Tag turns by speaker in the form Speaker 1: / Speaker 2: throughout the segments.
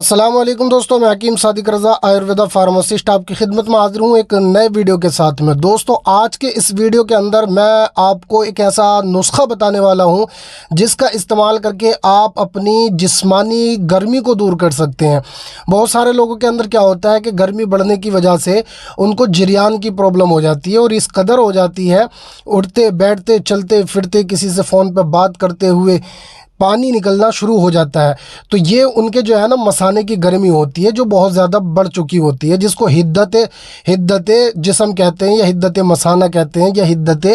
Speaker 1: अस्सलाम वालेकुम दोस्तों, मैं हकीम सादिक रज़ा आयुर्वेदा फार्मासिस्ट आपकी खिदमत में हाजिर हूँ एक नए वीडियो के साथ में। दोस्तों, आज के इस वीडियो के अंदर मैं आपको एक ऐसा नुस्खा बताने वाला हूँ जिसका इस्तेमाल करके आप अपनी जिस्मानी गर्मी को दूर कर सकते हैं। बहुत सारे लोगों के अंदर क्या होता है कि गर्मी बढ़ने की वजह से उनको जरियान की प्रॉब्लम हो जाती है और इस कदर हो जाती है, उठते बैठते चलते फिरते किसी से फ़ोन पर बात करते हुए पानी निकलना शुरू हो जाता है। तो ये उनके जो है ना मसाने की गर्मी होती है जो बहुत ज़्यादा बढ़ चुकी होती है, जिसको हिद्दत हिद्दत जिस्म कहते हैं या हिद्दत मसाना कहते हैं या हिद्दत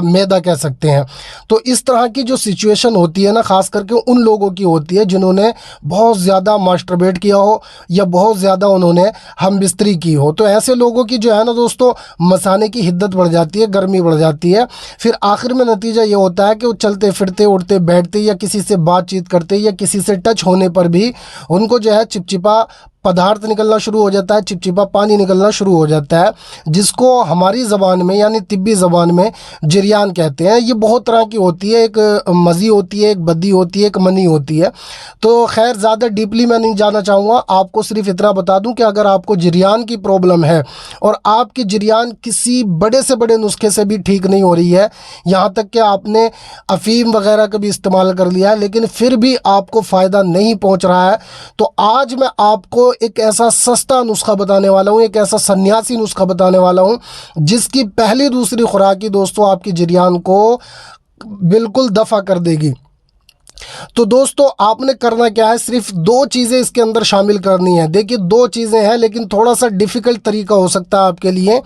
Speaker 1: मैदा कह सकते हैं। तो इस तरह की जो सिचुएशन होती है ना, ख़ास करके उन लोगों की होती है जिन्होंने बहुत ज़्यादा मास्टरबेट किया हो या बहुत ज़्यादा उन्होंने हम बिस्तरी की हो। तो ऐसे लोगों की जो है ना दोस्तों मसाने की हिद्दत बढ़ जाती है, गर्मी बढ़ जाती है। फिर आखिर में नतीजा ये होता है कि वो चलते फिरते उठते बैठते या किसी से बातचीत करते या किसी से टच होने पर भी उनको जो है चिपचिपा पदार्थ निकलना शुरू हो जाता है, चिपचिपा पानी निकलना शुरू हो जाता है, जिसको हमारी ज़बान में यानी तिब्बी ज़बान में जरियान कहते हैं। ये बहुत तरह की होती है, एक मज़ी होती है, एक बदी होती है, एक मनी होती है। तो खैर ज़्यादा डीपली मैं नहीं जाना चाहूँगा, आपको सिर्फ इतना बता दूँ कि अगर आपको जरियान की प्रॉब्लम है और आपकी जरियान किसी बड़े से बड़े नुस्खे से भी ठीक नहीं हो रही है, यहाँ तक कि आपने अफ़ीम वगैरह का भी इस्तेमाल कर लिया है लेकिन फिर भी आपको फ़ायदा नहीं पहुँच रहा है, तो आज मैं आपको एक ऐसा सस्ता नुस्खा बताने वाला हूँ, एक ऐसा सन्यासी नुस्खा बताने वाला हूँ जिसकी पहली दूसरी खुराक ही दोस्तों आपकी जरियान को बिल्कुल दफ़ा कर देगी। तो दोस्तों, आपने करना क्या है, सिर्फ दो चीज़ें इसके अंदर शामिल करनी है। देखिए, दो चीज़ें हैं लेकिन थोड़ा सा डिफ़िकल्ट तरीका हो सकता है आपके लिए।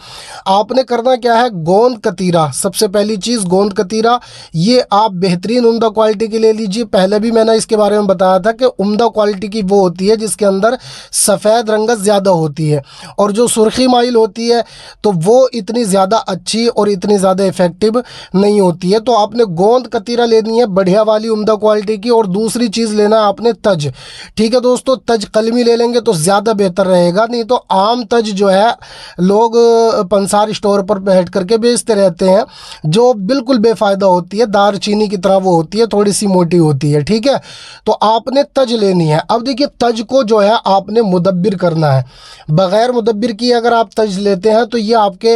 Speaker 1: आपने करना क्या है, गोंद कतीरा। सबसे पहली चीज़ गोंद कतीरा, ये आप बेहतरीन उम्दा क्वालिटी की ले लीजिए। पहले भी मैंने इसके बारे में बताया था कि उम्दा क्वालिटी की वो होती है जिसके अंदर सफ़ेद रंगत ज़्यादा होती है और जो सुर्खी माइल होती है तो वो इतनी ज़्यादा अच्छी और इतनी ज़्यादा इफ़ेक्टिव नहीं होती है। तो आपने गोंद कतीरा लेनी है बढ़िया वाली उम्दा क्वालिटी की। और दूसरी चीज़ लेना है आपने तज। ठीक है दोस्तों, तज कलमी ले लेंगे तो ज़्यादा बेहतर रहेगा, नहीं तो आम तज जो है लोग पंसार स्टोर पर बैठ करके बेचते रहते हैं, जो बिल्कुल बेफ़ायदा होती है, दारचीनी की तरह वो होती है, थोड़ी सी मोटी होती है। ठीक है, तो आपने तज लेनी है। अब देखिए, तज को जो है आपने मुदब्बिर करना है। बग़ैर मुदब्बिर किए अगर आप तज लेते हैं तो ये आपके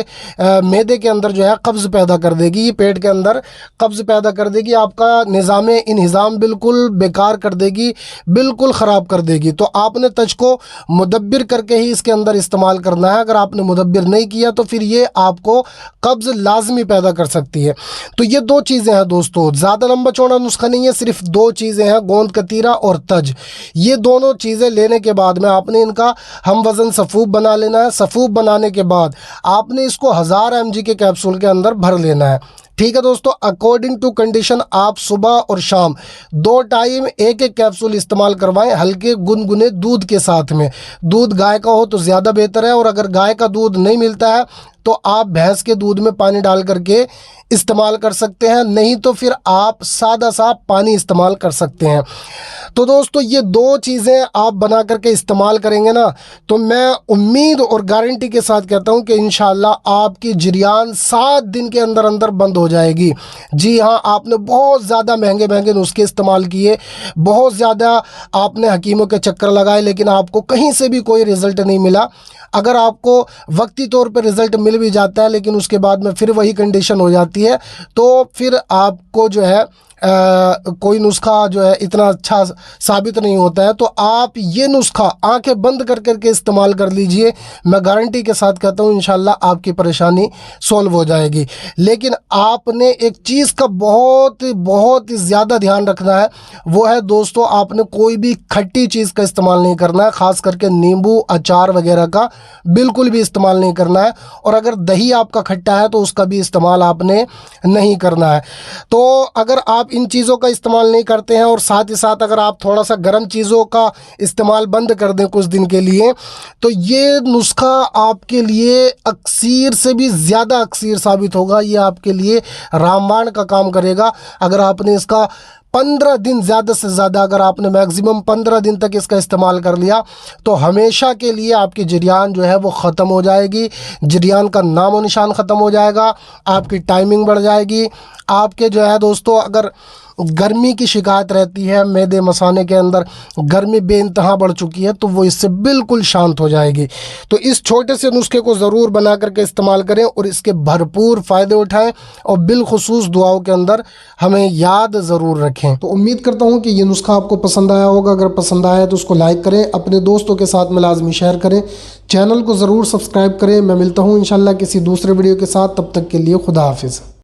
Speaker 1: मैदे के अंदर जो है कब्ज़ पैदा कर देगी, ये पेट के अंदर कब्ज़ पैदा कर देगी, आपका निज़ाम इंहिज़ाम बिल्कुल बेकार कर देगी, बिल्कुल ख़राब कर देगी। तो आपने तज को मुदब्बिर करके ही इसके अंदर इस्तेमाल करना है। अगर आपने मुदब्बिर नहीं किया तो फिर ये आपको कब्ज़ लाजमी पैदा कर सकती है। तो ये दो चीज़ें हैं दोस्तों, ज़्यादा लंबा चौड़ा नुस्खा नहीं है, सिर्फ दो चीज़ें हैं, गोंद कतीरा और तज। ये दोनों चीज़ें लेने के बाद में आपने इनका हम वज़न सफ़ूब बना लेना है। सफ़ूब बनाने के बाद आपने इसको 1000 mg के कैप्सूल के अंदर भर लेना है। ठीक है दोस्तों, अकॉर्डिंग टू कंडीशन आप सुबह और शाम दो टाइम एक एक कैप्सूल इस्तेमाल करवाएं, हल्के गुनगुने दूध के साथ में। दूध गाय का हो तो ज़्यादा बेहतर है, और अगर गाय का दूध नहीं मिलता है तो आप भैंस के दूध में पानी डाल करके इस्तेमाल कर सकते हैं, नहीं तो फिर आप सादा सा पानी इस्तेमाल कर सकते हैं। तो दोस्तों, ये दो चीज़ें आप बना करके इस्तेमाल करेंगे ना, तो मैं उम्मीद और गारंटी के साथ कहता हूँ कि इंशाल्लाह आपकी जरियान 7 दिन के अंदर अंदर बंद हो जाएगी। जी हाँ, आपने बहुत ज़्यादा महंगे महंगे नुस्खे इस्तेमाल किए, बहुत ज़्यादा आपने हकीमों के चक्कर लगाए, लेकिन आपको कहीं से भी कोई रिज़ल्ट नहीं मिला। अगर आपको वक्ती तौर पर रिज़ल्ट मिल भी जाता है लेकिन उसके बाद में फिर वही कंडीशन हो जाती है, तो फिर आपको जो है कोई नुस्खा जो है इतना अच्छा साबित नहीं होता है। तो आप ये नुस्खा आंखें बंद कर करके इस्तेमाल कर लीजिए, मैं गारंटी के साथ कहता हूँ इंशाल्लाह आपकी परेशानी सॉल्व हो जाएगी। लेकिन आपने एक चीज़ का बहुत बहुत ज़्यादा ध्यान रखना है, वो है दोस्तों, आपने कोई भी खट्टी चीज़ का इस्तेमाल नहीं करना है, ख़ास करके नींबू अचार वगैरह का बिल्कुल भी इस्तेमाल नहीं करना है। और अगर दही आपका खट्टा है तो उसका भी इस्तेमाल आपने नहीं करना है। तो अगर आप इन चीज़ों का इस्तेमाल नहीं करते हैं और साथ ही साथ अगर आप थोड़ा सा गर्म चीज़ों का इस्तेमाल बंद कर दें कुछ दिन के लिए, तो ये नुस्खा आपके लिए अक्सीर से भी ज़्यादा अक्सीर साबित होगा। ये आपके लिए रामबाण का काम करेगा। अगर आपने इसका 15 दिन, ज़्यादा से ज़्यादा अगर आपने मैक्सिमम 15 दिन तक इसका इस्तेमाल कर लिया तो हमेशा के लिए आपकी जरियान जो है वो ख़त्म हो जाएगी, जरियान का नामो निशान ख़त्म हो जाएगा, आपकी टाइमिंग बढ़ जाएगी। आपके जो है दोस्तों, अगर गर्मी की शिकायत रहती है, मैदे मसाने के अंदर गर्मी बेइंतहा बढ़ चुकी है, तो वो इससे बिल्कुल शांत हो जाएगी। तो इस छोटे से नुस्खे को ज़रूर बना करके इस्तेमाल करें और इसके भरपूर फ़ायदे उठाएं और बिलखुसूस दुआओं के अंदर हमें याद ज़रूर रखें। तो उम्मीद करता हूँ कि ये नुस्खा आपको पसंद आया होगा। अगर पसंद आया तो उसको लाइक करें, अपने दोस्तों के साथ में लाजमी शेयर करें, चैनल को ज़रूर सब्सक्राइब करें। मैं मिलता हूँ इंशाल्लाह किसी दूसरे वीडियो के साथ, तब तक के लिए खुदा हाफिज़।